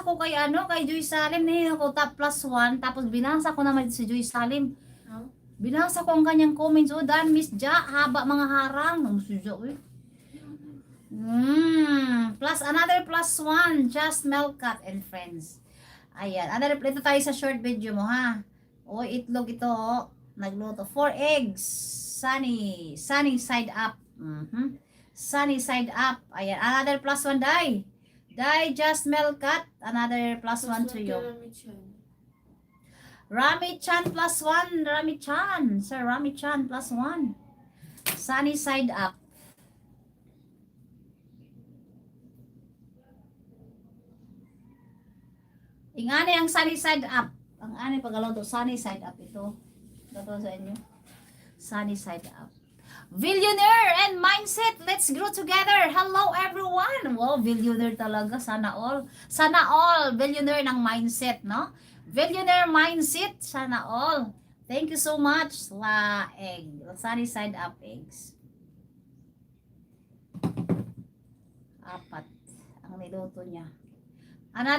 ko kay kay Joy Salim, nihingi ko top +1, tapos binasa ko naman si Joy Salim. Binasa ko ang kanyang comments, Dan, Miss Ja, haba mga harang. Ang sujo, eh. Plus another +1, Just Melcat and Friends. Ayan, ito tayo sa short video mo, ha. Itlog ito, nagluto. 4 eggs, sunny side up. Sunny side up. Ayan, another +1, Just Melcat, another +1 to you. Rami Chan +1, Rami Chan. Sir Rami Chan +1. Sunny side up. Ingani ang sunny side up. Ang ani pagaloto, sunny side up ito. Ito sa inyo. Sunny side up. Billionaire and mindset. Let's grow together. Hello everyone. Wow, billionaire talaga. Sana all. Sana all. Billionaire ng mindset, no? Billionaire mindset, sana all. Thank you so much. Sunny side up eggs. 4 ang niluto niya. Another